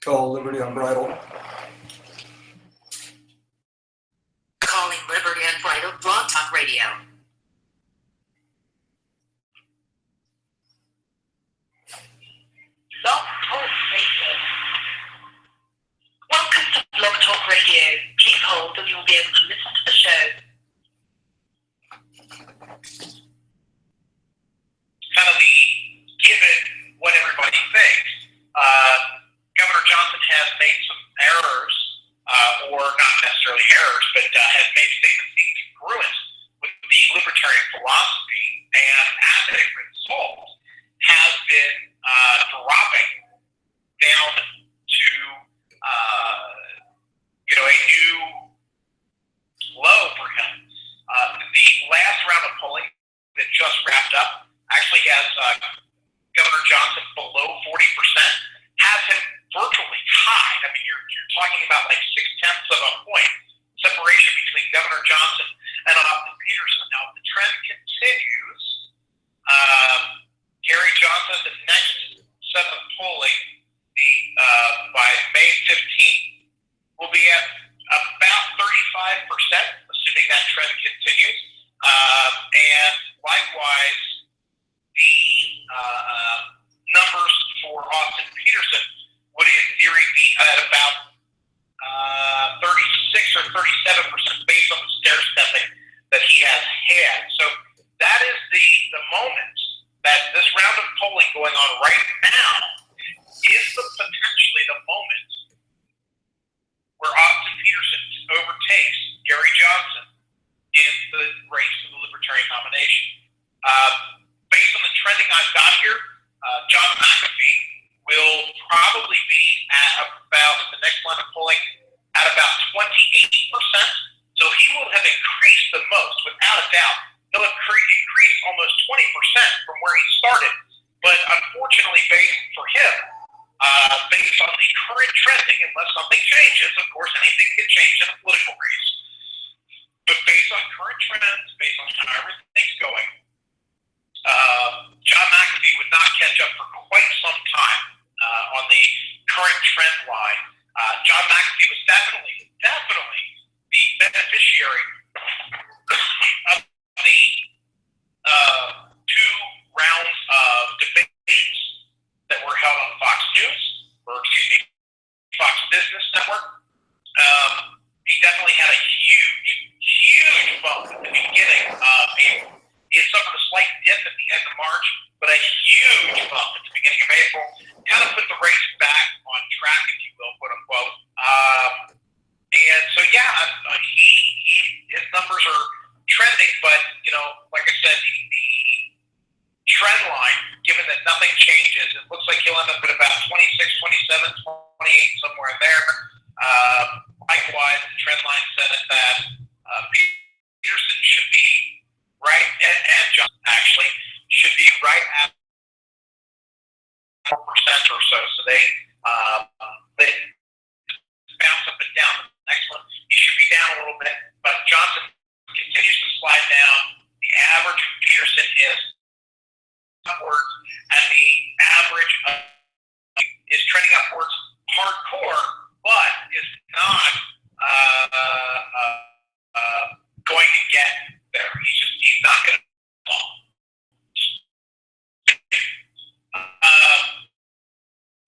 Call Liberty Unbridled. Calling Liberty Unbridled Blog Talk Radio. Blog Talk Radio. Welcome to Blog Talk Radio. Please hold and you'll be able to listen to the show. Kind of given what everybody thinks, Governor Johnson has made some errors, or not necessarily errors, but has made statements incongruent with the libertarian philosophy, and as a result, has been dropping down to a new low for him. The last round of polling that just wrapped up actually has Governor Johnson below 40%, has him virtually tied. I mean, you're talking about like 0.6 of a point separation between Governor Johnson and Austin Peterson. Now, if the trend continues, Gary Johnson, the next set of polling, by May 15th, will be at about 35%, assuming that trend continues. And likewise, the numbers for Austin Peterson would in theory be at about 36 or 37% based on the stair stepping that he has had. So that is the moment that this round of polling going on right now is potentially the moment where Austin Peterson overtakes Gary Johnson in the race for the Libertarian nomination. Based on the trending I've got here, John McAfee will probably be at about, the next line of polling, at about 28%. So he will have increased the most, without a doubt. He'll have increased almost 20% from where he started. But unfortunately, for him, based on the current trending, unless something changes, of course, anything can change in a political race. But based on current trends, based on how everything's going, John McAfee would not catch up for quite some time on the current trend line. John McAfee was definitely the beneficiary of the two rounds of debates that were held on Fox Business Network. He definitely had a huge bump at the beginning of April. He had suffered a slight dip at the end of March, but a huge bump at the beginning of April. Kind of put the race back on track, if you will, quote unquote. And so, his numbers are trending, but, like I said, the trend line, given that nothing changes, it looks like he'll end up at about 26, 27, 28, somewhere in there. Likewise, the trend line said that Peterson should be right, and Johnson actually should be right at 4% or so. So they bounce up and down. The next one, he should be down a little bit, but Johnson continues to slide down. The average of Peterson is upwards, and the average is trending upwards hardcore, but is not going to get there. He's not going to fall.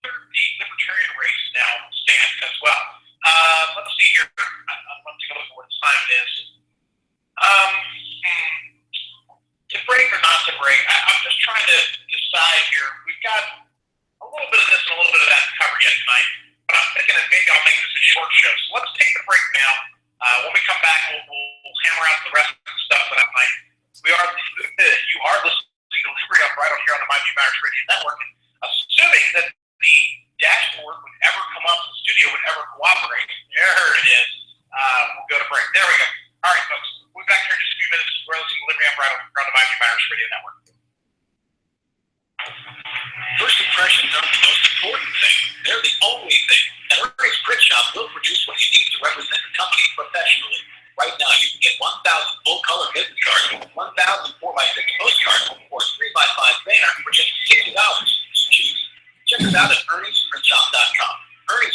The Libertarian race now stands as well. Let's see here. Let's take a look at what time it is. To break or not to break, I'm just trying to decide here. We've got a little bit of this and a little bit of that to cover yet tonight, but I'm thinking that maybe I'll make this a short show. So let's take the break now. When we come back, we'll hammer out the rest of the stuff that I might. You are listening to Liberty Unbridled here on the Mighty Matters Radio Network, and assuming that the dashboard would ever come up, the studio would ever cooperate. There it is. We'll go to break. There we go. All right, folks. We'll be back here in just a few minutes. We're listening to Liberty Unbridled on the Mighty Matters Radio Network. First impressions aren't the most important thing. They're the only thing. And Ernie's Print Shop will produce what you need to represent the company professionally. Right now, you can get 1,000 full-color business cards, 1,000 4x6 postcards, or 3x5 banner for just $60. You choose. Check us out at ErniesPrintShop.com. Ernie's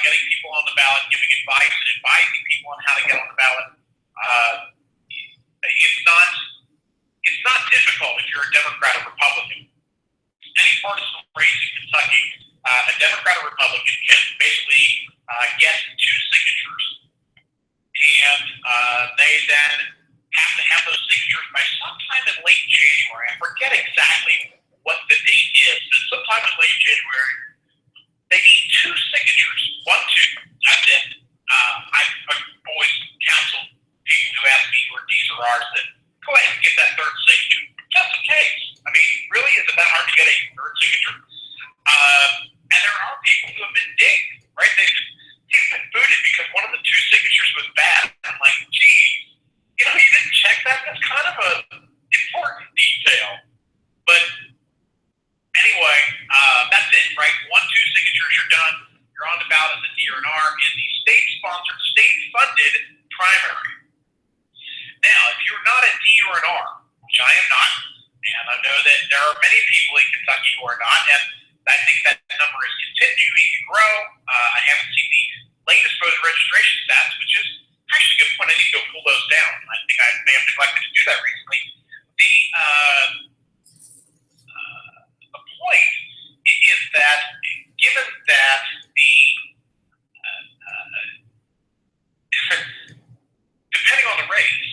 Getting people on the ballot, giving advice and advising state-sponsored, state-funded primary. Now, if you're not a D or an R, which I am not, and I know that there are many people in Kentucky who are not, and I think that number is continuing to grow. I haven't seen the latest voter registration stats, which is actually a good point. I need to go pull those down. I think I may have neglected to do that recently. The point is that given that depending on the race,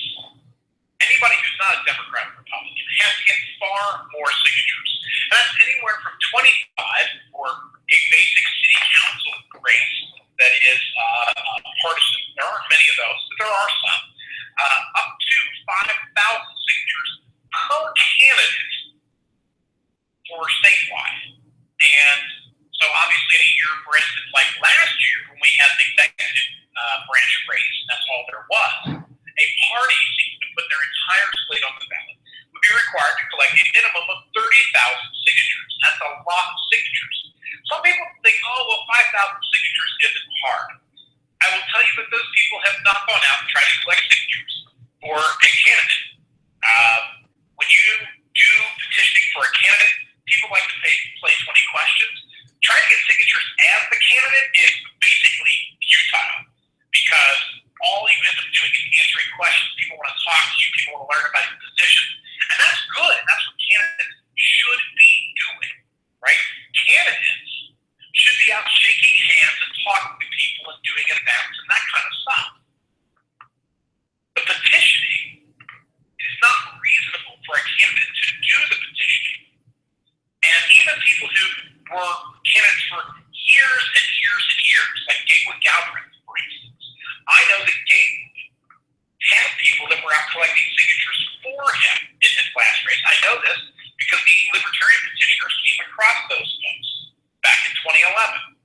anybody who's not a Democrat or Republican has to get far more signatures. And that's anywhere from 25 for a basic city council race that is partisan. There aren't many of those, but there are some. Up to 5,000 signatures per candidate for statewide. And so obviously in a year, for instance, like last year when we had the executive branch race, that's all there was, a party seeking to put their entire slate on the ballot would be required to collect a minimum of 30,000 signatures. That's a lot of signatures. Some people think, oh, well, 5,000 signatures isn't hard. I will tell you that those people have not gone out and tried to collect signatures for a candidate. When you do petitioning for a candidate, people like to play 20 questions. Trying to get signatures as the candidate is basically futile because all you end up doing is answering questions. People want to talk to you. People want to learn about your position. And that's good. That's what candidates should be doing, right? Candidates should be out shaking hands and talking to people and doing events and that kind of stuff. The petitioning, it is not reasonable for a candidate to do the petitioning. And even people who were candidates for years and years and years, like Gatewood Galbraith, for instance. I know that Gatewood had people that were out collecting signatures for him in his last race. I know this because the Libertarian petitioners came across those folks back in 2011.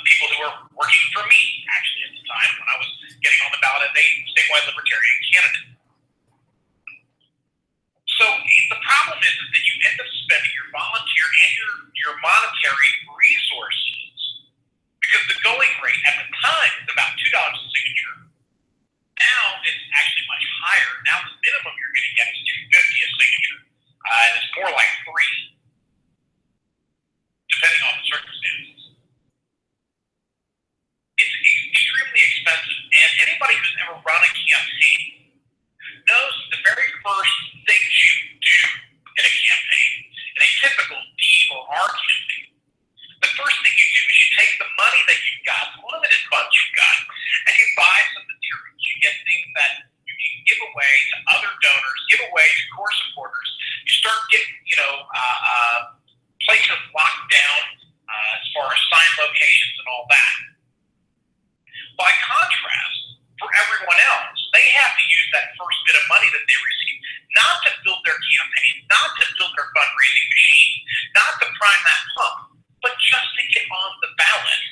People who were working for me, actually, at the time when I was getting on the ballot as a statewide Libertarian candidate. So the problem is that you end up spending your volunteer and your monetary resources because the going rate at the time is about $2 a signature. Now it's actually much higher. Now the minimum you're going to get is $2.50 a signature, and it's more like $3, depending on the circumstances. It's extremely expensive, and anybody who's ever run a campaign knows the very first things you do in a campaign, in a typical D or R campaign, the first thing you do is you take the money that you've got, the limited funds you've got, and you buy some materials. You get things that you can give away to other donors, give away to core supporters. You start getting, places locked down as far as sign locations and all that. By contrast, for everyone else, they have to use that first bit of money that they receive not to build their campaign, not to build their fundraising machine, not to prime that pump, but just to get on the ballot.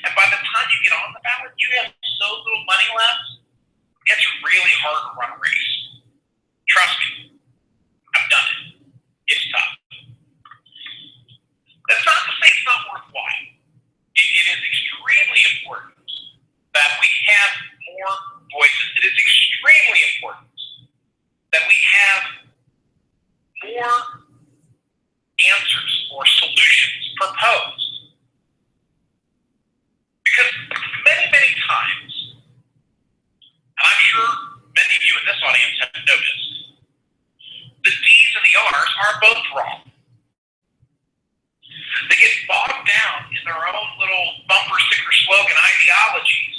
And by the time you get on the ballot, you have so little money left, it's really hard to run a race. Trust me, I've done it. It's tough. That's not to say it's not worthwhile. It is extremely important that we have more voices. It is extremely important that we have more answers or solutions proposed. Because many, many times, and I'm sure many of you in this audience have noticed, the D's and the R's are both wrong. They get bogged down in their own little bumper sticker slogan ideologies.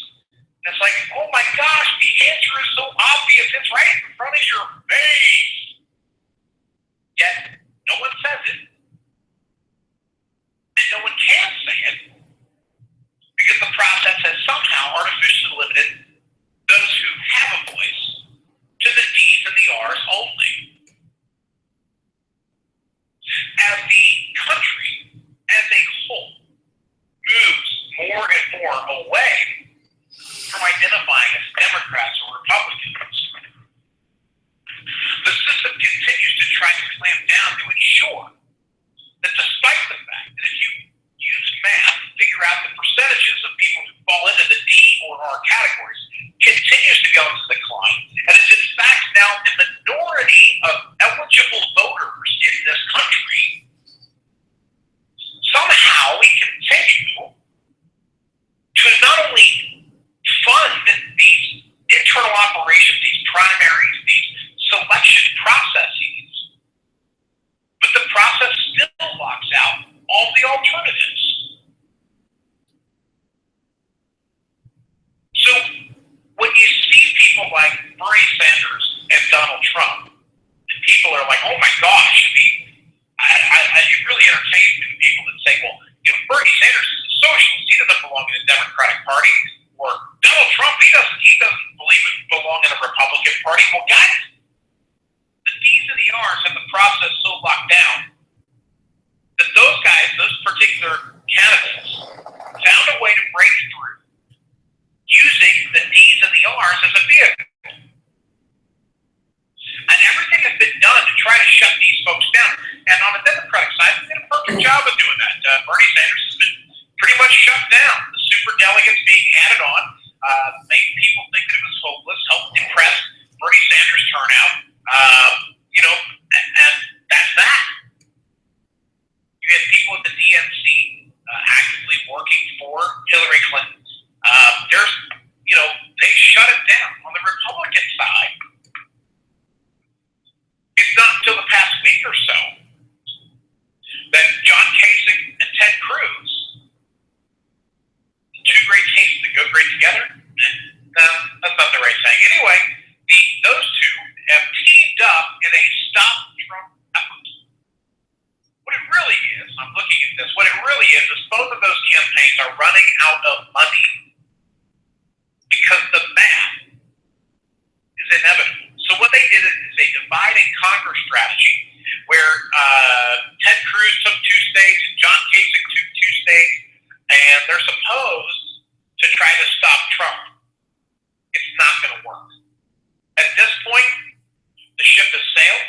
And it's like, oh my gosh, the answer is so obvious. It's right in front of your face. Yet, no one says it. And no one can say it. Because the process has somehow artificially limited those who have a voice to the D's and the R's only. As the country as a whole moves more and more away from identifying as Democrats or Republicans, the system continues to try to clamp down to ensure that despite the fact that if you use math, figure out the percentages of Bernie Sanders and Donald Trump. And people are like, oh my gosh, it really entertains me, people that say, well, Bernie Sanders is a socialist. He doesn't belong in the Democratic Party. Or Donald Trump, he doesn't belong in the Republican Party. Well, guys, the D's and the R's have the process so locked down that those guys, those particular candidates, found a way to break through using the D's and the R's as a vehicle. And everything has been done to try to shut these folks down. And on the Democratic side, they did a perfect job of doing that. Bernie Sanders has been pretty much shut down. The super delegates being added on made people think that it was hopeless, helped impress Bernie Sanders' turnout. And that's that. You had people at the DNC actively working for Hillary Clinton. They shut it down. On the Republican side, it's not until the past week or so that John Kasich and Ted Cruz, two great cases that go great together. No, that's not the right saying. Anyway, those two have teamed up in a stop Trump effort. What it really is, I'm looking at this, what it really is both of those campaigns are running out of money because the math is inevitable. So what they did is a divide and conquer strategy where Ted Cruz took 2 states and John Kasich took 2 states, and they're supposed to try to stop Trump. It's not going to work. At this point, the ship has sailed.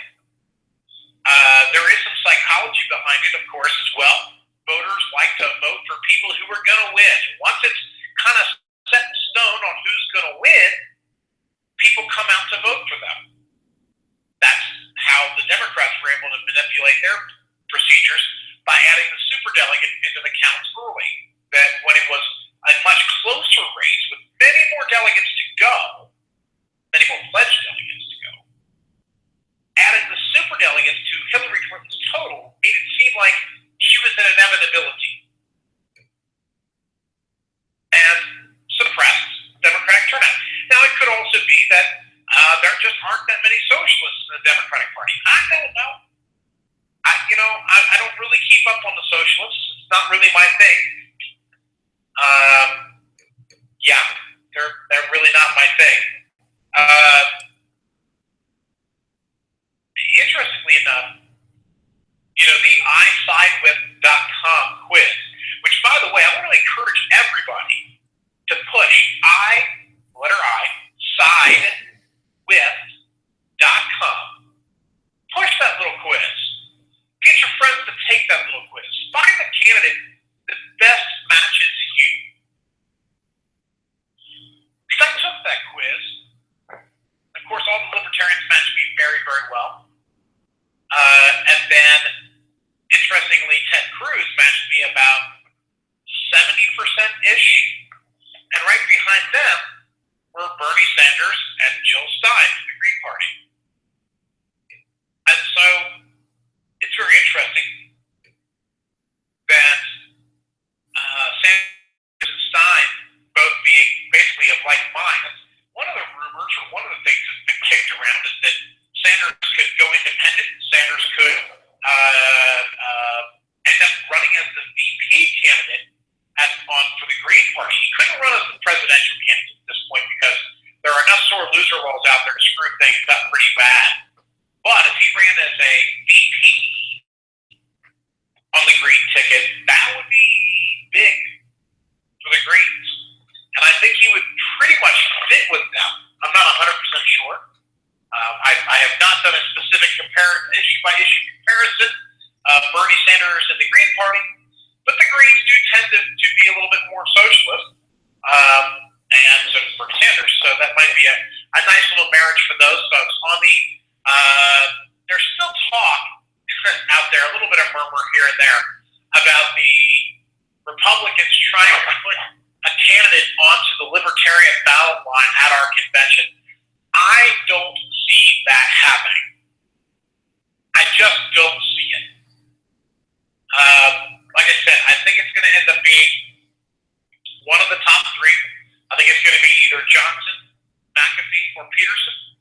There is some psychology behind it, of course, as well. Voters like to vote for people who are going to win. Once it's kind of set in stone on who's going to win, people come out to vote for them. That's how the Democrats were able to manipulate their procedures by adding the superdelegate into the counts early. That when it was a much closer race with many more delegates to go, many more pledged delegates to go, adding the superdelegates to Hillary Clinton's total made it seem like she was an inevitability and suppressed Democratic turnout. Now, it could also be that there just aren't that many socialists in the Democratic Party. I don't know. I don't really keep up on the socialists. It's not really my thing. They're really not my thing. Interestingly enough, the isidewith.com quiz, which, by the way, I want to encourage everybody to push sidewith.com. Push that little quiz. Get your friends to take that little quiz. Find the candidate that best matches you. Because I took that quiz. Of course, all the libertarians matched me very, very well. And then, interestingly, Ted Cruz matched me about 70%-ish. And right behind them were Bernie Sanders and Jill Stein from the Green Party. And so, it's very interesting that Sanders and Stein both being basically of like mind. One of the rumors, or one of the things that's been kicked around, is that Sanders could go independent. Sanders could end up running as the VP candidate for the Green Party. He couldn't run as the presidential candidate at this point because there are enough sore loser laws out there to screw things up pretty bad. But if he ran as a VP on the Green ticket, that would be big for the Greens. And I think he would pretty much fit with them. I'm not 100% sure. I have not done a specific issue-by-issue comparison of Bernie Sanders and the Green Party, but the Greens do tend to be a little bit more socialist, and so does Bernie Sanders. So that might be a nice little marriage for those folks. There's still talk out there, a little bit of murmur here and there, about the Republicans trying to put a candidate onto the Libertarian ballot line at our convention. I don't see that happening. I just don't see it. Like I said, I think it's going to end up being one of the top 3. I think it's going to be either Johnson, McAfee, or Peterson.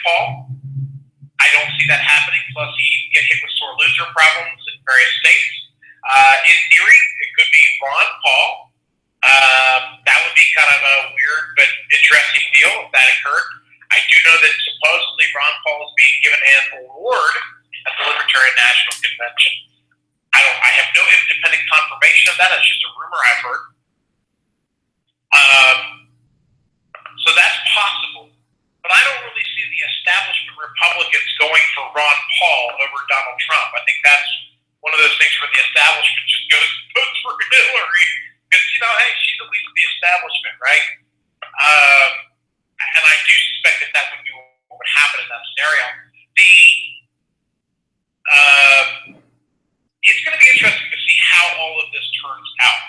Paul. I don't see that happening. Plus, he get hit with sore loser problems in various states. In theory, it could be Ron Paul. That would be kind of a weird but interesting deal if that occurred. I do know that supposedly Ron Paul is being given an award at the Libertarian National Convention. I have no independent confirmation of that. It's just a rumor I've heard. So that's possible. But I don't really see the establishment Republicans going for Ron Paul over Donald Trump. I think that's one of those things where the establishment just goes votes for Hillary because, hey, she's at least the establishment, right? And I do suspect that would be what would happen in that scenario. It's going to be interesting to see how all of this turns out.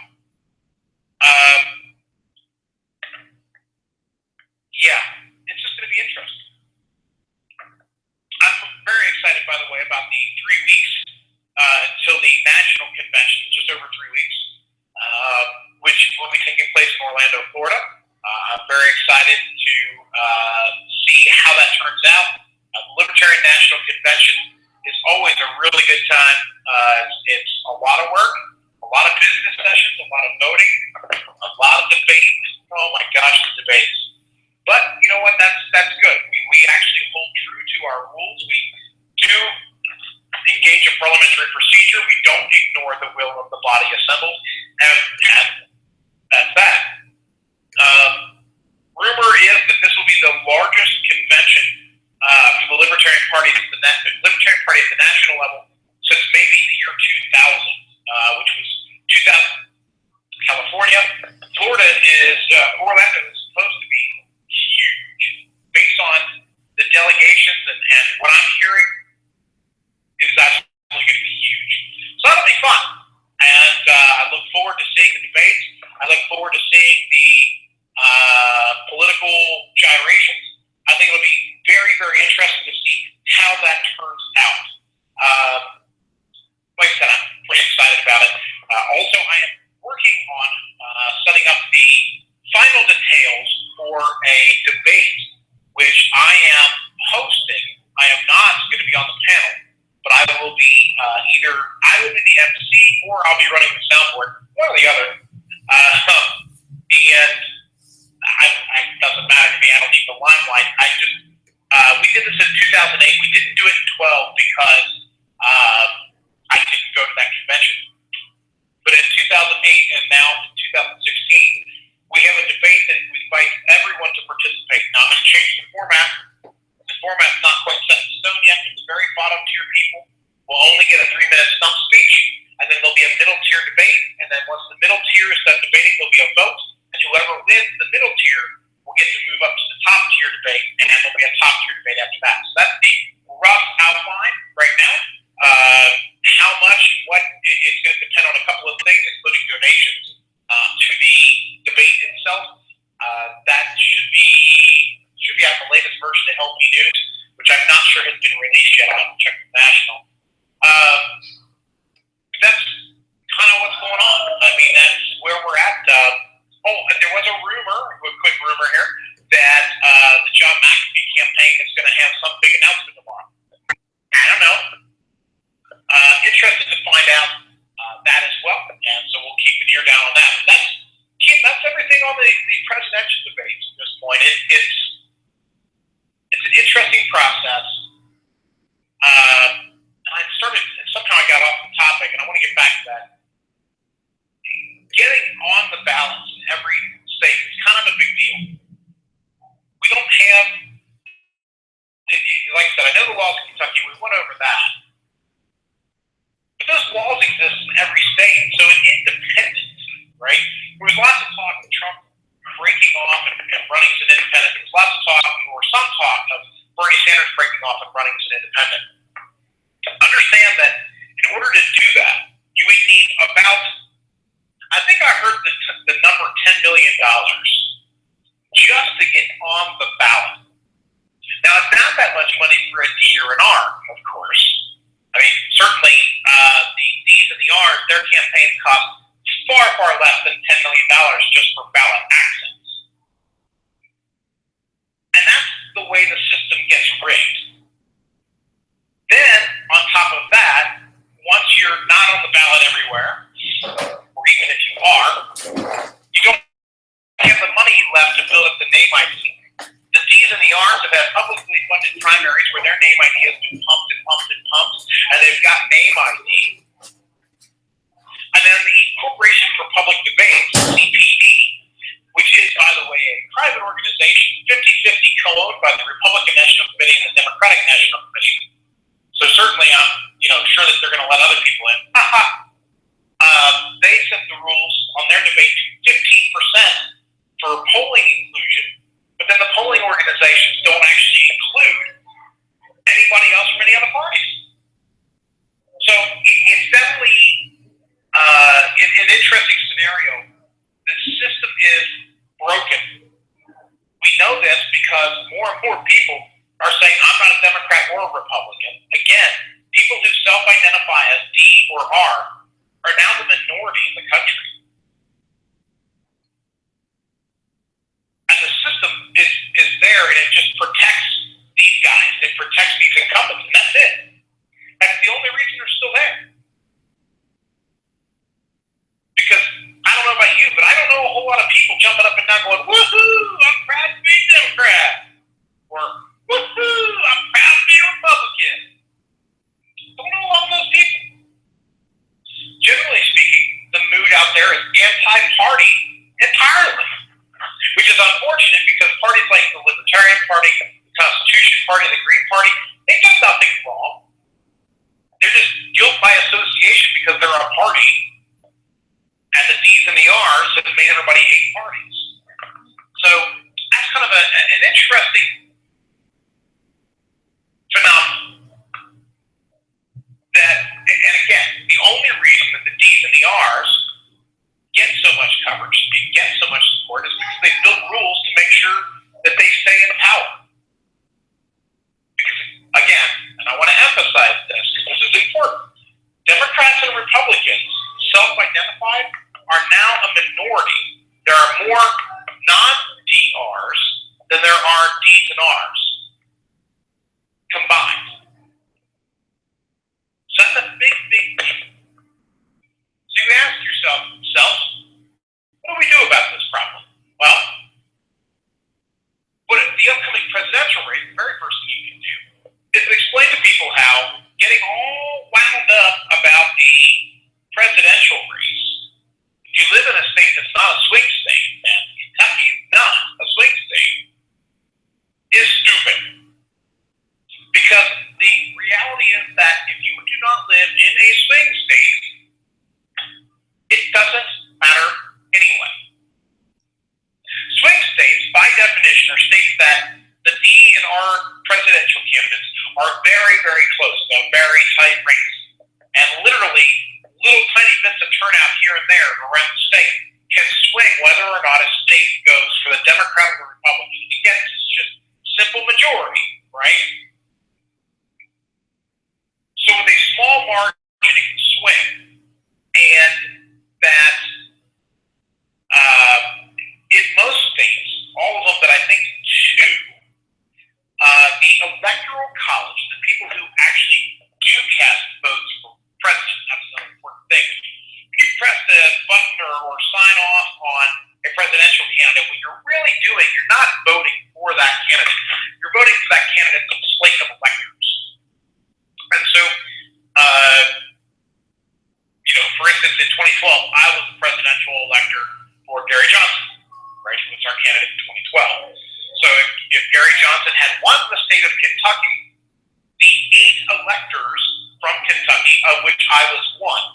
Yeah, it's just going to be interesting. I'm very excited, by the way, about the 3 weeks until the national convention, just over 3 weeks, which will be taking place in Orlando, Florida. I'm very excited to see how that turns out. The Libertarian National Convention is always a really good time. It's a lot of work, a lot of business sessions, a lot of voting, a lot of debate. Oh my gosh, the debates. But you know what? That's good. We actually hold true to our rules. We do engage in parliamentary procedure. We don't ignore the will of the body assembled. And that's that. Rumor is that this will be the largest convention for the Libertarian Party at the national level since maybe the year 2000, which was 2000. California, Florida Orlando is supposed to be huge based on the delegations and what I'm hearing is absolutely going to be huge. So that'll be fun. And I look forward to seeing the debates. I look forward to seeing the political gyrations. I think it'll be very, very interesting to see how that turns out. Like I said, I'm pretty excited about it. Also, I am working on setting up the final details for a debate, which I am hosting. I am not going to be on the panel, but I will be I will be the MC or I'll be running the soundboard, one or the other. And it doesn't matter to me. I don't need the limelight. We did this in 2008. We didn't do it in 12 because I didn't go to that convention. But in 2008 and now in 2016, we have a debate that invites everyone to participate. Now, I'm going to change the format. The format's not quite set in stone yet. But the very bottom tier people will only get a 3-minute stump speech, and then there'll be a middle tier debate. And then once the middle tier is done debating, there'll be a vote. And whoever wins the middle tier will get to move up to the top tier debate, and then there'll be a top tier debate after that. So that's the rough outline right now. How much and what it's going to depend on a couple of things, including donations to the debate itself. That should be at the latest version of LP News, which I'm not sure has been released yet. I'll check the national. That's kind of what's going on. I mean, that's where we're at. There was a quick rumor here, that the John McAfee campaign is going to have some big announcement tomorrow. I don't know. Interested to find out that as well, and so we'll keep an ear down on that. But that's everything on the presidential debates at this point. It's an interesting process. Somehow I got off the topic, and I want to get back to that. Getting on the ballots in every state is kind of a big deal. We don't have, like I said, I know the laws in Kentucky, we went over that. But those laws exist in every state, so an independent, right? There was lots of talk of Trump breaking off and running as an independent. There was lots of talk, or some talk, of Bernie Sanders breaking off and running as an independent. Understand that in order to do that, you would need about, I think I heard the number $10 million just to get on the ballot. Now, it's not that much money for a D or an R, of course. I mean, certainly the Ds and the Rs, their campaigns cost far, far less than $10 million just for ballot access. And that's the way the system gets rigged. Then, on top of that, once you're not on the ballot everywhere, or even if you are, you don't have the money left to build up the name ID. The D's and the R's have had publicly funded primaries where their name ID has been pumped and pumped and pumped, and they've got name ID. And then the Corporation for Public Debates, CPD, which is, by the way, a private organization, 50-50 co-owned by the Republican National Committee and the Democratic National Committee. So certainly I'm, sure that they're going to let other people in. They set the rules on their debate to 15% for polling inclusion, but then the polling organizations don't actually include anybody else from any other parties. So it's definitely an interesting scenario. The system is broken. We know this because more and more people are saying, I'm not a Democrat or a Republican. Again, people who self-identify as D or R are now the minority in the country. And the system is there, and it just protects these guys. It protects these incumbents, and that's it. That's the only reason they're still there. Because I don't know about you, but I don't know a whole lot of people jumping up and down going, woohoo, I'm proud to be a Democrat. Or, woohoo, I'm proud to be a Republican. Don't know a lot of those people. Generally speaking, the mood out there is anti-party entirely, which is unfortunate because parties like the Libertarian Party, the Constitution Party, the Green Party, they've done nothing wrong. They're just guilt by association because they're a party, and the D's and the R's have made everybody hate parties. So that's kind of an interesting phenomenon. And again, the only reason that the D's and the R's get so much coverage and get so much support is because they built rules to make sure that they stay in power. Because, again, and I want to emphasize this because this is important, Democrats and Republicans, self-identified, are now a minority. There are more non-DRs than there are Ds and Rs combined. So that's a big, big deal. So you ask yourself, what do we do about this problem? Well, what the upcoming presidential race, the very first thing you can do is explain to people how getting all wound up about the presidential race, if you live in a state that's not a swing state, and Kentucky is not a swing state, is stupid. Because the reality is that if you do not live in a swing state, it doesn't matter anyway. Swing states, by definition, are states that the D and R presidential candidates are very, very close. They're very tight race. And literally, little tiny bits of turnout here and there around the state can swing whether or not a state goes for the Democrat or the Republican. Again, it's just simple majority, right? So with a small margin, it can swing. And that in most states, all of them that I think do, the electoral college, the people who actually do cast votes for president, that's an important thing. When you press the button or sign off on a presidential candidate, what you're really doing, you're not voting for that candidate. You're voting for that candidate's slate of electors. And so, for instance, in 2012, I was the presidential elector for Gary Johnson, right, who was our candidate in 2012. So if Gary Johnson had won the state of Kentucky, the 8 electors from Kentucky, of which I was one,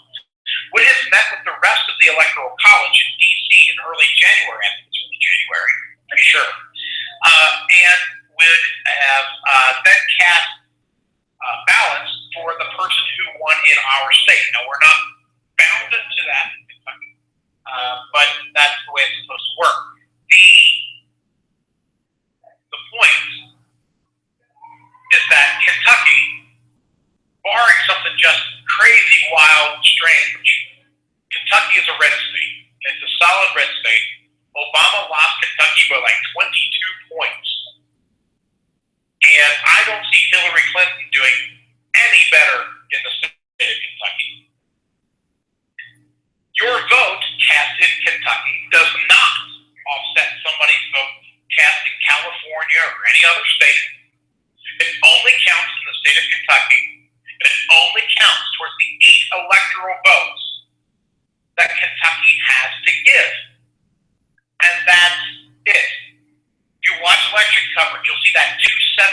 would have met with the rest of the Electoral College in D.C. in early January, I think it's early January, pretty sure, and would have then cast ballots for the person who won in our state. Now, we're not bound to that in Kentucky, but that's the way it's supposed to work. The point is that Kentucky, barring something just crazy, wild, strange, Kentucky is a red state. It's a solid red state. Obama lost Kentucky by like 20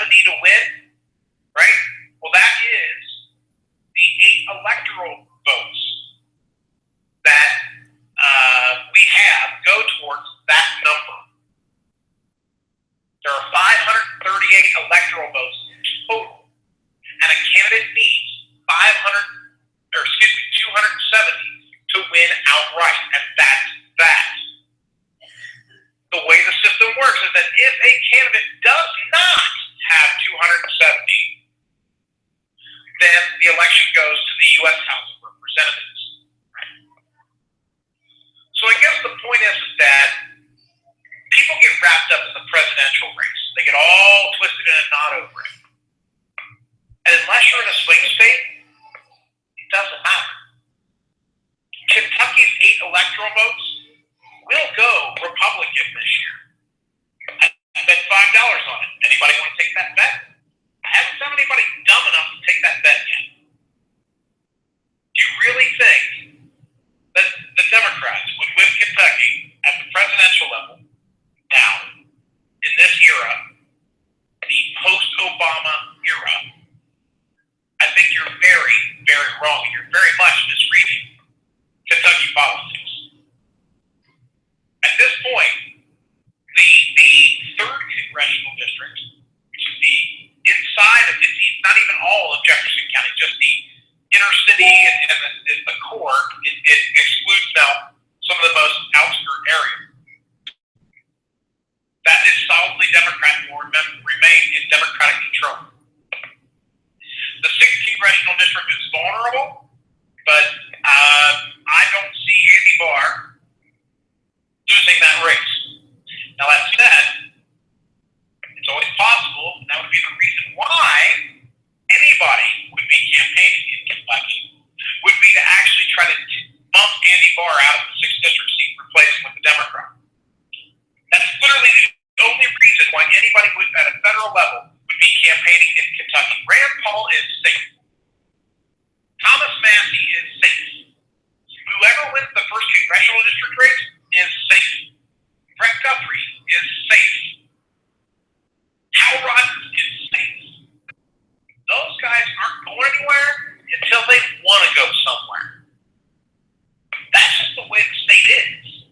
to win, right? Well, that is the 8 electoral votes that we have go towards that number. There are 538 electoral votes total, and a candidate needs 270 to win outright, and that's that. The way the system works is that if a candidate does not have 270, then the election goes to the U.S. House of Representatives. So I guess the point is that people get wrapped up in the presidential race. They get all twisted in a knot over it. And unless you're in a swing state, it doesn't matter. Kentucky's 8 electoral votes will go Republican this year. I bet $5 on it. Anybody want to take that bet? I haven't found anybody dumb enough to take that bet yet. Do you really think that the Democrats would win Kentucky at the presidential level now in this era, the post-Obama era? I think you're very, very wrong. You're very much misreading Kentucky politics. At this point, the 3rd congressional district, which is the inside of it's not even all of Jefferson County, just the inner city and the core, it excludes now some of the most outskirt areas. That is solidly Democrat and will remain in Democratic control. The 6th congressional district is vulnerable, but I don't see Andy Barr losing that race. Now that said, it's always possible, and that would be the reason why anybody would be campaigning in Kentucky, would be to actually try to bump Andy Barr out of the 6th district seat and replace him with a Democrat. That's literally the only reason why anybody would, at a federal level, would be campaigning in Kentucky. Rand Paul is safe. Thomas Massey is safe. Whoever wins the 1st congressional district race is safe. Brett Guthrie is safe. Hal Rogers is safe. Those guys aren't going anywhere until they want to go somewhere. That's just the way the state is.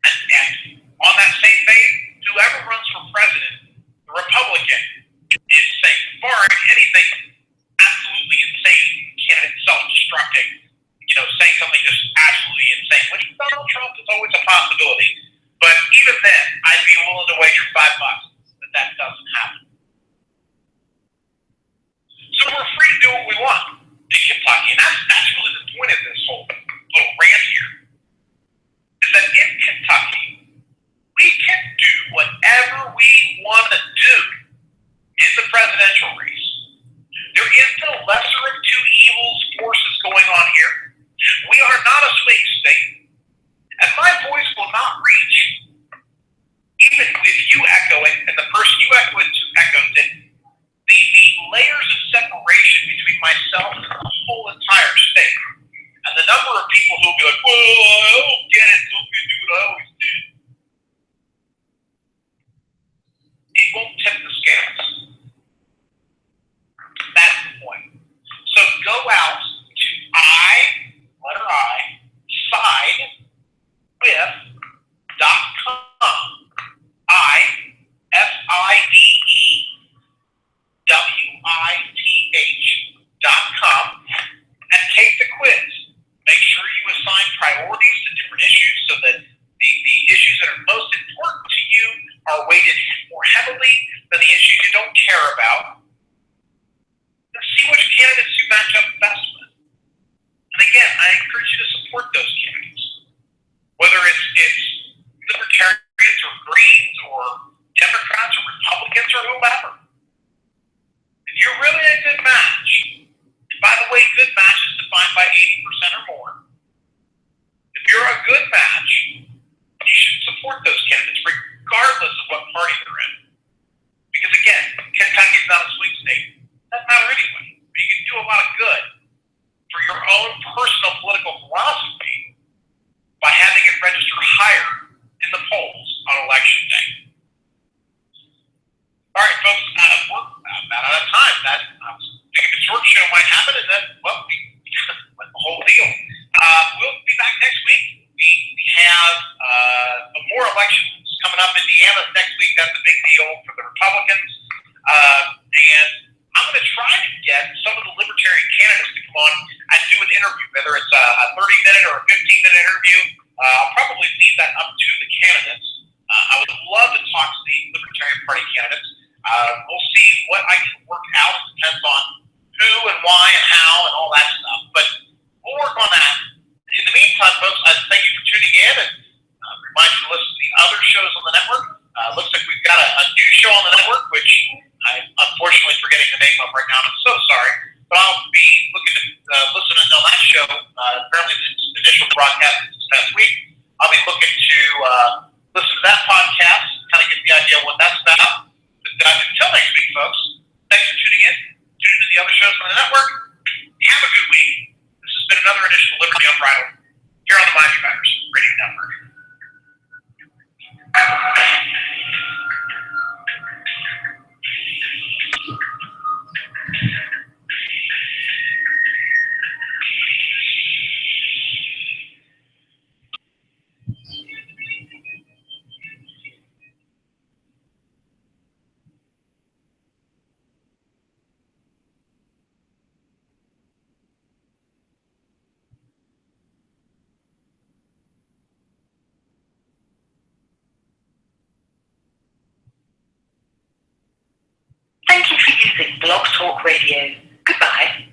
And on that same vein, whoever runs for president, the Republican, is safe. Barring anything absolutely insane, candidate self-destructing, saying something just absolutely insane, which with Donald Trump is always a possibility. But even then, I'd be willing to wager $5 that doesn't happen. So we're free to do what we want in Kentucky, and that's really the point of this whole little rant here, is that in Kentucky, we can do whatever we want to do in the presidential race. There is no lesser of two evils forces going on here. We are not a swing state, and my voice will not reach, even if you echo it, and the person you echo it to echoes it, the layers of separation between myself and the whole entire state. And the number of people who will be like, well, I don't get it, so I'm going to do what I always did. It won't tip the scales. That's the point. So go out to sidewith.com, ISIDEWITH.com, and take the quiz. Make sure you assign priorities to different issues so that the issues that are most important to you are weighted more heavily than the issues you don't care about. And see which candidates you match up best with. And again, I encourage you to support those candidates. Whether it's libertarians or Greens or Democrats or Republicans or whoever. If you're really a good match, and by the way, good match is defined by 80% or more. If you're a good match, you should support those candidates regardless of what party they're in. Because again, Kentucky's not a swing state. Doesn't matter anyway. But you can do a lot of good for your own personal political philosophy by having it register higher in the polls on election day. All right, about out of time. That I was thinking the short show might happen, and then, well, we went the whole deal. We'll be back next week. We have more elections coming up. Indiana next week. That's a big deal for the Republicans. And I'm going to try to get some of the libertarian candidates to come on and do an interview, whether it's a 30-minute or a 15-minute interview. I'll probably leave that up to the candidates. I would love to talk to the Libertarian Party candidates. We'll see what I can work out. It depends on who and why and how and all that stuff. But we'll work on that. In the meantime, folks, I thank you for tuning in and remind you to listen to the other shows on the network. Looks like we've got a new show on the network, which I'm unfortunately forgetting the name of right now. I'm so sorry. But I'll be looking to listen to that show. Apparently, the initial broadcast this past week. I'll be looking to listen to that podcast, kind of get the idea of what that's about. But until next week, folks, thanks for tuning in. Tune into the other shows on the network. Have a good week. This has been another edition of Liberty Unbridled here on the Mighty Matters Radio Network. Thank you for using Blog Talk Radio. Goodbye.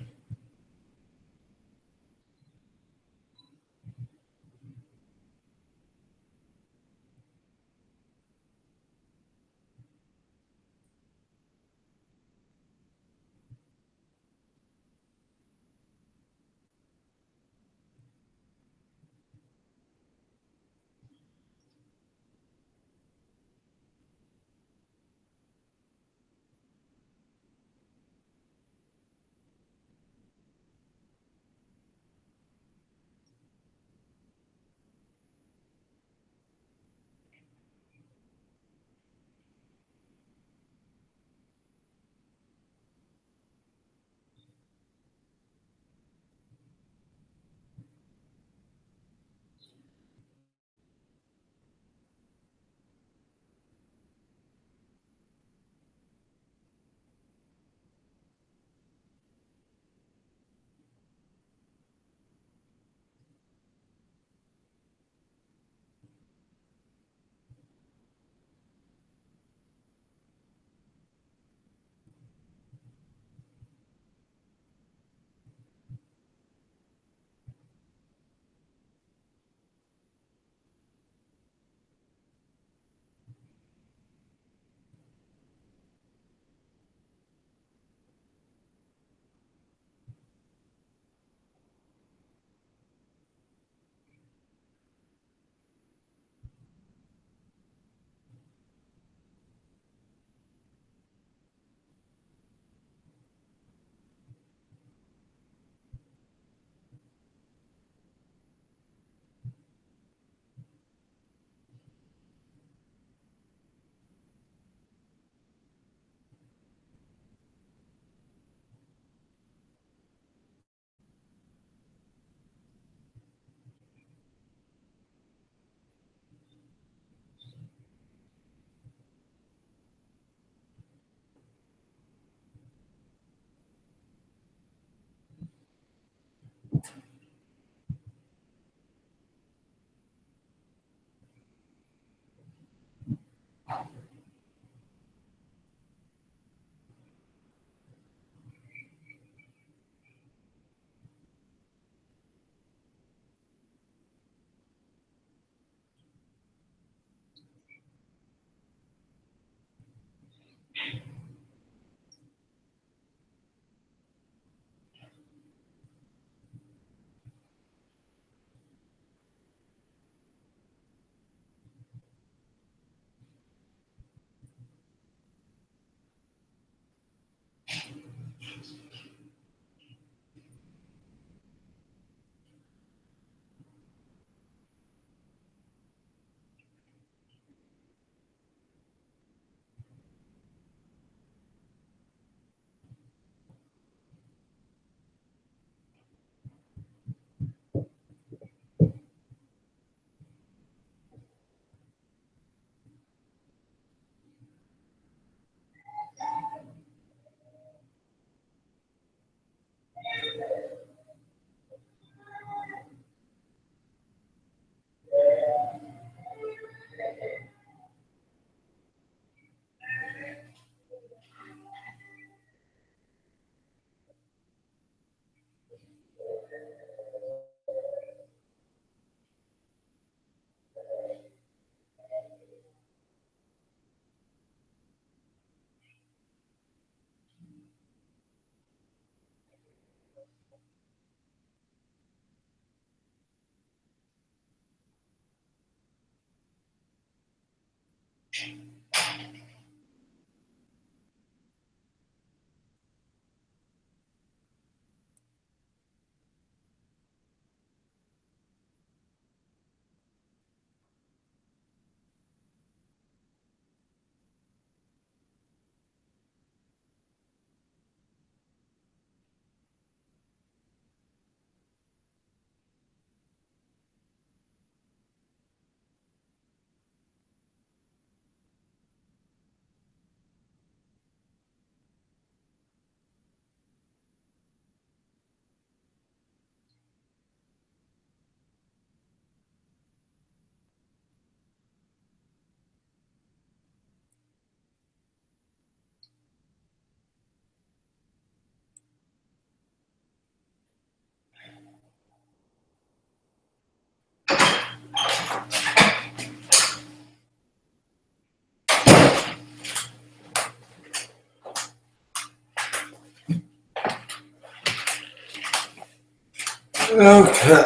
Okay.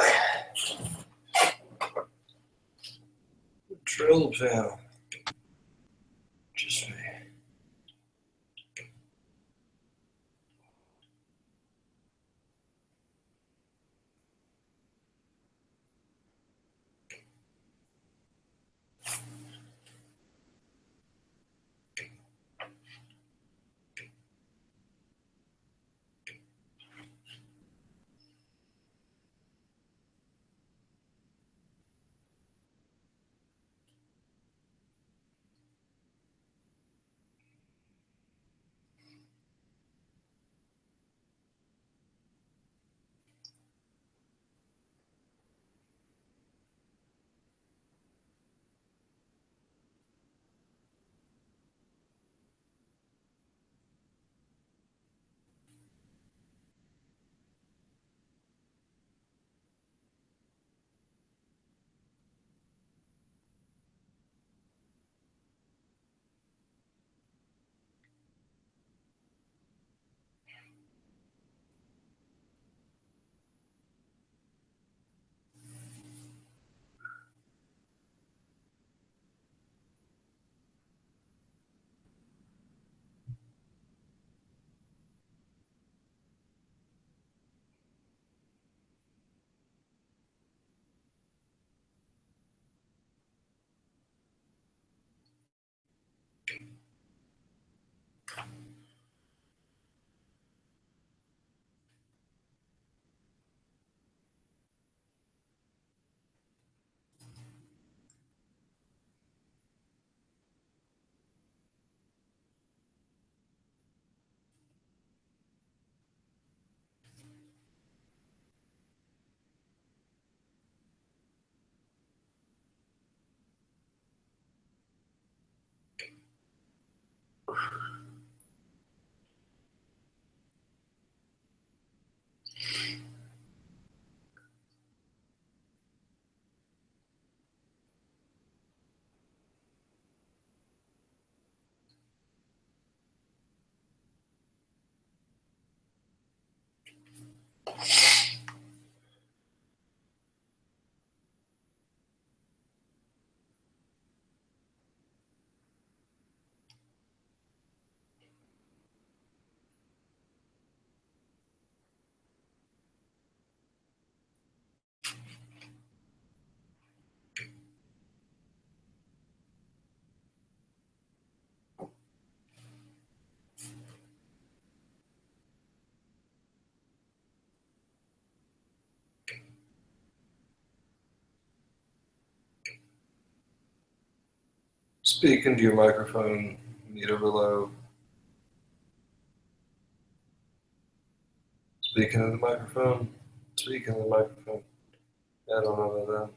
Drill panel. Just me. Speak into your microphone, meter below. Speak into the microphone. Speak into the microphone. I don't know about that.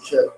Shit.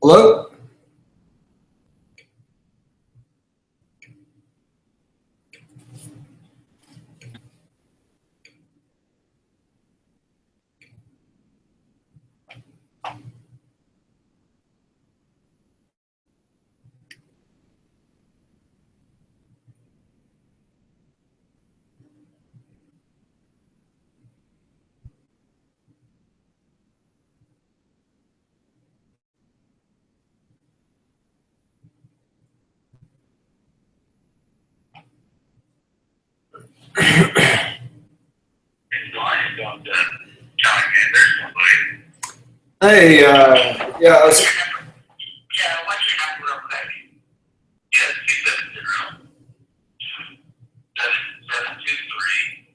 Hello? Hey, yeah, I was, Yeah, what's your number real quick? Yes, 270 723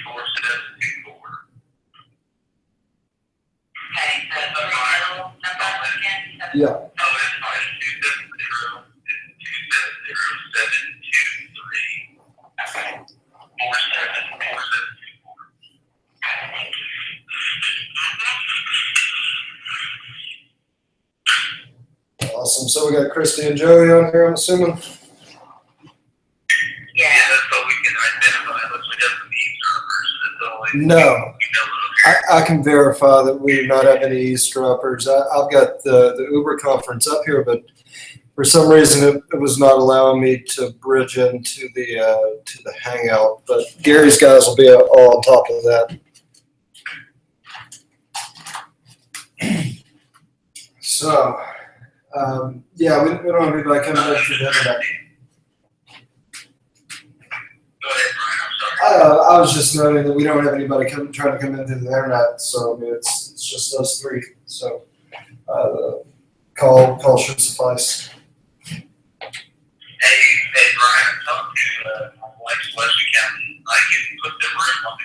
4724. Okay, so the real number again? yeah, Oh, that's fine. 270 723 4724. awesome. So we got Christy and Joey on here, I'm assuming? Yeah. That's so we can identify unless we have some eavesdroppers. That's all. No, We know I can verify that we do not have any eavesdroppers. I've got the Uber conference up here, but for some reason it was not allowing me to bridge into the Hangout. But Gary's guys will be all on top of that. So, yeah, we don't have anybody coming into the internet. Go ahead, Brian. I'm sorry. I was just noting that we don't have anybody trying to come into the internet, so I mean it's just us three. So the call should suffice. Hey, Brian, I talked to my wife's Western County. I can put the room on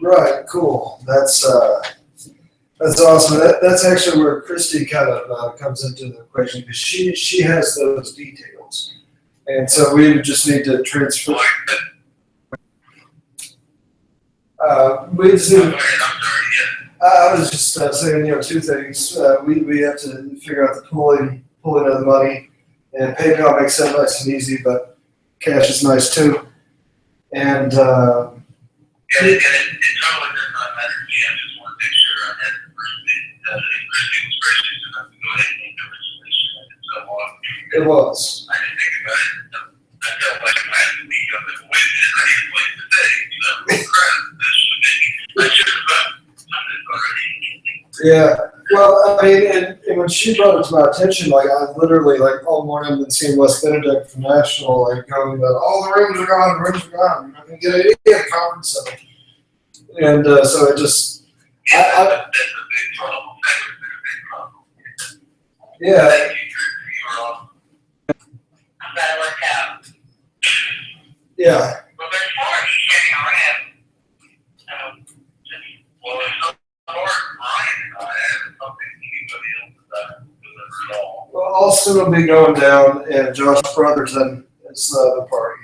Right, cool. That's awesome. That's actually where Christy kind of comes into the equation because she has those details, and so we just need to transfer. We just need. I was just saying, two things. We have to figure out the pulling of the money, and PayPal makes that nice and easy, but cash is nice too. And Yeah, it totally does not matter to me. I just want to make sure I had the Christie was gracious enough to go ahead and make the reservation and so on. it was. I didn't think about it. I felt like I had to be up in the wind and I didn't play today. Crap, this should be. I should have done something already. Yeah. Well, I mean, and when she brought it to my attention, like I literally, like all morning, been seeing West Benedict from National, like going about, all the rooms are gone, the rooms are gone. You're not gonna get any at the conference center. And so it just, That's a big problem. That would have been a big problem. yeah, Thank you. You were on. I'm glad it worked out. yeah, Well, there's four of you sharing around. Well, it's not hard. Ryan and I haven't talked to anybody else about it at all. well, Austin will be going down, and Josh Brotherton is the party.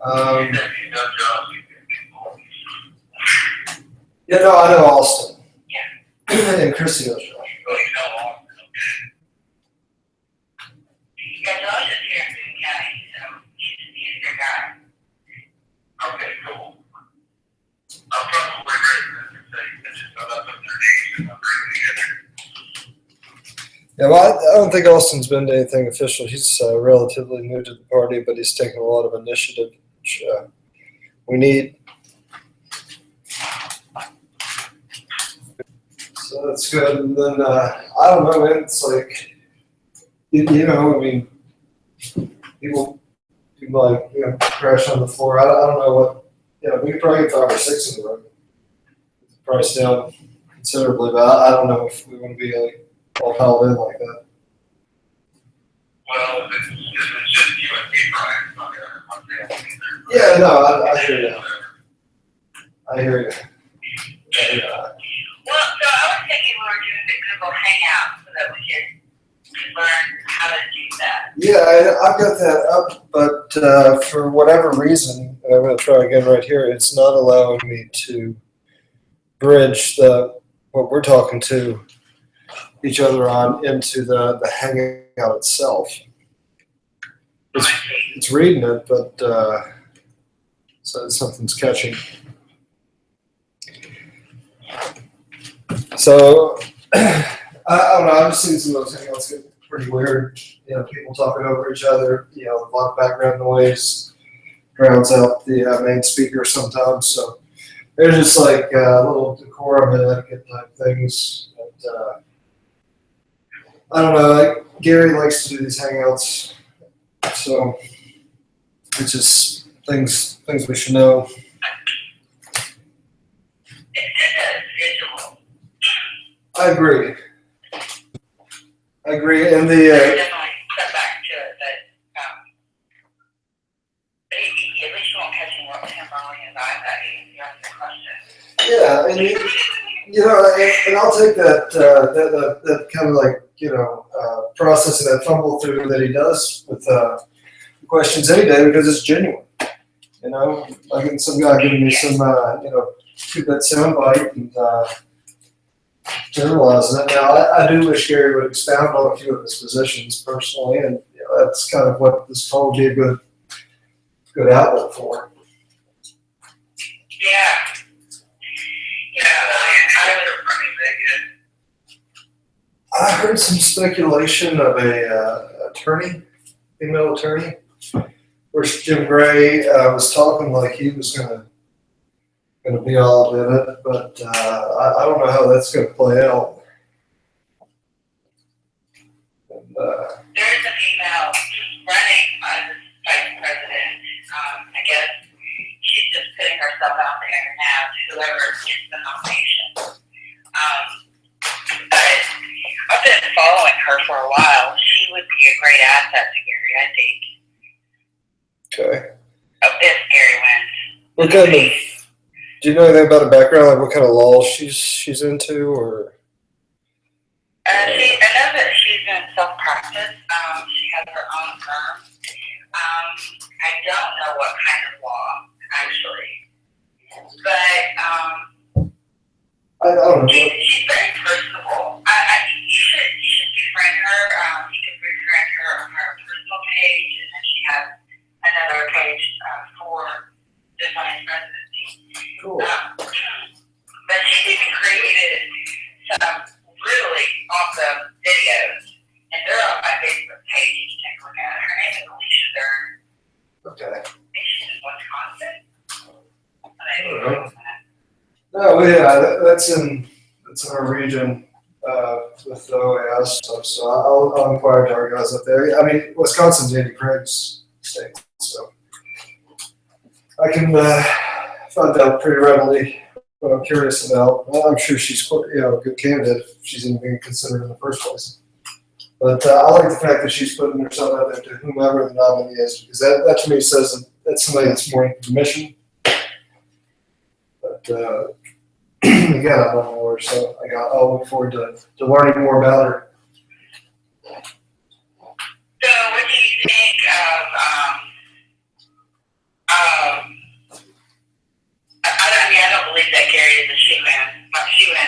You know, Josh, Yeah, no, I know Austin. Yeah. And Christy knows Josh. oh, you know Austin, okay. Yeah, Josh is here in Boone County, so he's a good guy. Okay, cool. I'll probably write this and say, this is not up in their names and I'll bring it together. Yeah, well, I don't think Austin's been to anything official. He's relatively new to the party, but he's taken a lot of initiative, which we need. So that's good. And then, I don't know, man, it's like, I mean, people like, crash on the floor. I don't know what, we could probably get 5 or 6 in the room. Price down considerably, but I don't know if we want to be like all piled in like that. Well, if it's just you and me, Brian, it's not gonna hurt my family either. Yeah, no, I hear you. I hear you. Well, so I was thinking we were doing the Google Hangout so that we could learn how to do that. Yeah, I've got that up, but for whatever reason, and I'm going to try again right here, it's not allowing me to bridge what we're talking to each other on into the Hangout itself. It's reading it, but so something's catching. So I don't know. I've just seen some of those hangouts get pretty weird. People talking over each other. A lot of background noise drowns out the main speaker sometimes. So they're just like little decorum and etiquette type things. But, I don't know. Like, Gary likes to do these hangouts, so it's just things we should know. It's just a visual. I agree. And Definitely come back to it, but at least you won't catch him rolling his eyes at you if you ask the question. yeah, and I'll take that kind of like processing that fumble through that he does with questions any day because it's genuine. Like some guy giving me some 2-bit soundbite and generalizing it. Now I do wish Gary would expound on a few of his positions personally, and that's kind of what this poll would be a good outlet for. Yeah. I heard some speculation of a female attorney, where Jim Gray was talking like he was gonna be all in it, but I don't know how that's gonna play out. And, There's a female who's running as vice president. I guess she's just putting herself out there now to whoever gets the nomination. But I've been following her for a while. She would be a great asset to Gary, I think. Okay. Oh, if Gary wins. What kind of, do you know anything about her background, like what kind of laws she's into, or? I know that she's in self-practice. She has her own firm. I don't know what kind of law, actually. But I don't know. she's very personable. You should befriend her. You can befriend her on her personal page, and then she has another page for the vice presidency. Cool. But she's even created some really awesome videos, and they're on my Facebook page. You can take a look at it. Her name is Alicia Dern. Okay. I think she's in Wisconsin. Alright. No, yeah, that's in our region with the OAS stuff. So I'll inquire to our guys up there. I mean, Wisconsin's Andy Craig's state, so I can find out pretty readily what I'm curious about. Well, I'm sure she's a good candidate if she's even being considered in the first place. But I like the fact that she's putting herself out there to whomever the nominee is, because that to me says that that's somebody that's more into the mission. But again, I don't know her, so I'll look forward to learning more about her. So, what do you think of? I don't believe that Gary is a shoe-in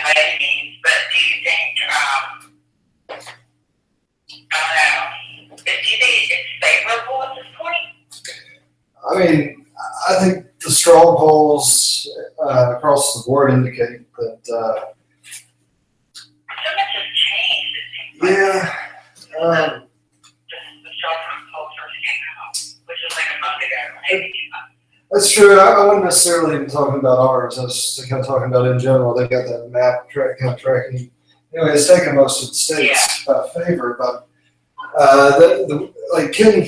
by any means. But do you think? I don't know. Do you think it's favorable at this point? I mean, I think the straw polls across the board indicate that. So much has changed. It seems like. Yeah. The straw polls first came out, which was like a month ago, maybe 2 months. That's true. I wasn't necessarily even talking about ours. I was kind of talking about in general. They got that map kind of tracking. Anyway, it's taken most of the states favor, but like Ken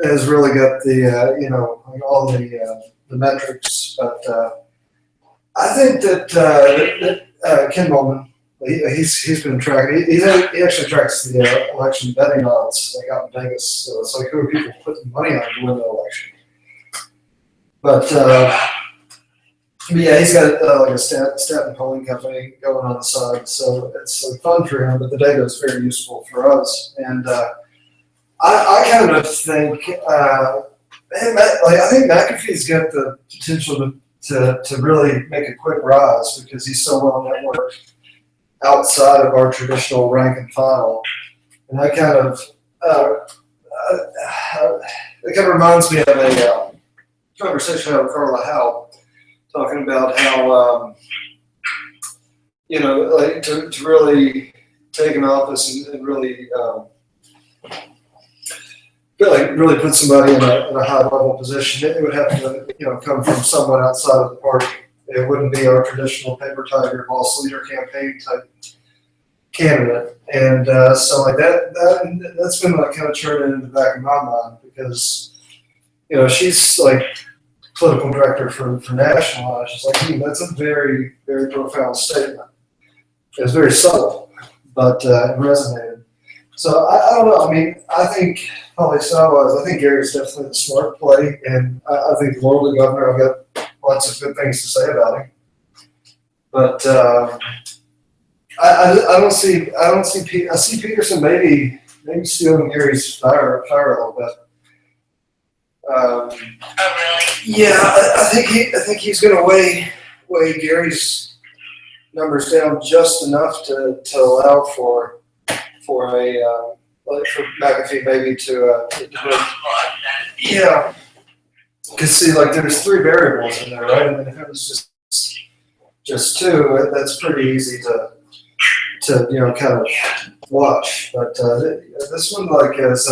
has really got the like all the metrics. But I think that Ken Bowman, he's been tracking. He actually tracks the election betting odds like out in Vegas. So it's like who are people putting money on to win the election. But yeah, he's got like a stat and polling company going on the side, so it's like fun for him. But the data is very useful for us, and I kind of think, I think McAfee's got the potential to really make a quick rise because he's so well networked outside of our traditional rank and file, and that kind of it kind of reminds me of a conversation I had with Carla Howe, talking about how like to really take an office and really really put somebody in a high level position, it would have to come from someone outside of the party. It wouldn't be our traditional paper tiger boss leader campaign type candidate, and so like that's been like kind of churning in the back of my mind because she's like political director for National. I was just like, that's a very, very profound statement. It was very subtle, but it resonated. So I don't know. I mean, I think probably style-wise, I think Gary's definitely the smart play, and I think the worldly governor, I've got lots of good things to say about him. But I don't see. I see Peterson maybe stealing Gary's fire a little bit. Oh, really? Yeah, I think he's going to weigh Gary's numbers down just enough to allow for a for McAfee maybe to yeah. Because see, like there's 3 variables in there, right? I mean, if it was just 2, that's pretty easy to kind of watch. But this one like is.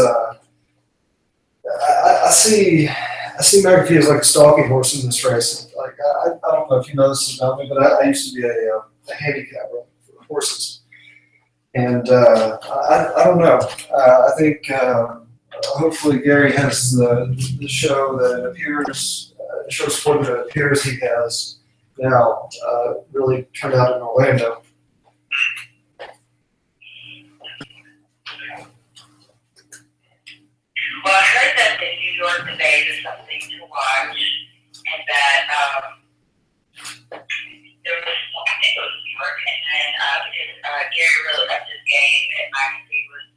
I see McAfee as like a stalking horse in this race. Like I don't know if you know this about me, but I used to be a handicapper for horses, and I don't know. I think hopefully Gary has the show that it appears, show support that it appears he has now really turned out in Orlando. debate is something to watch, and that there was, I think it was New York, and then because Gary really upped his game at night, he was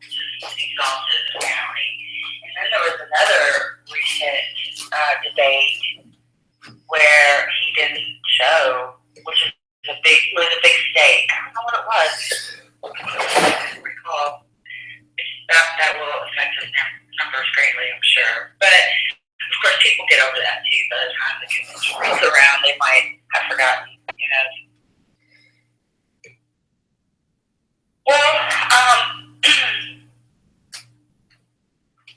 just exhausted apparently. And then there was another recent debate where he didn't show, which is a big stake. I don't know what it was. I don't recall. That will affect his numbers greatly, I'm sure. But of course, people get over that too. By the time the convention rolls around, they might have forgotten. You know. Well,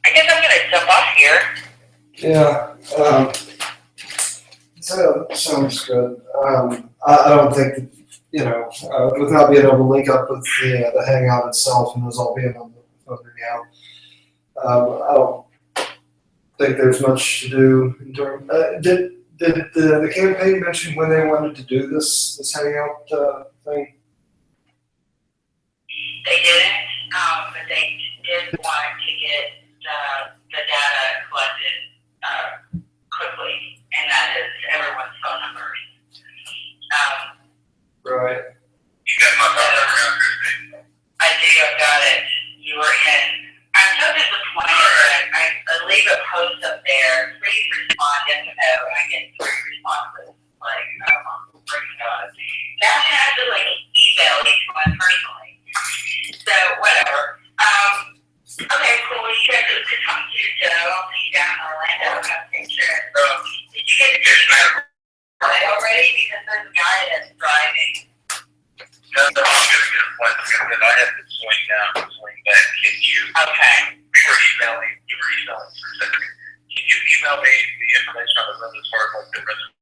I guess I'm gonna jump off here. Yeah. So sounds good. I don't think that, you know, without being able to link up with the Hangout itself and us all being on the Hangout, I don't think there's much to do in terms. Did the campaign mention when they wanted to do this Hangout thing? They didn't, but they did want to get the data collected quickly, and that is everyone's phone numbers. Right. You got my phone number now, Christy? I do, I've got it. You were in. I'm so disappointed that I leave a post up there. Please respond, yes or no, and I get 3 responses. Like, oh my God. Now I have to like email each one personally. So whatever. Okay, cool. You guys could come to your show. I'll see you down in Orlando. Have pictures. Did you get it already? Because there's a guy that's driving. No, I'm gonna get a point because I have to swing down and swing back. Can you? Okay. You were emailing for a second. Can you email me the information on the room as far as like the rest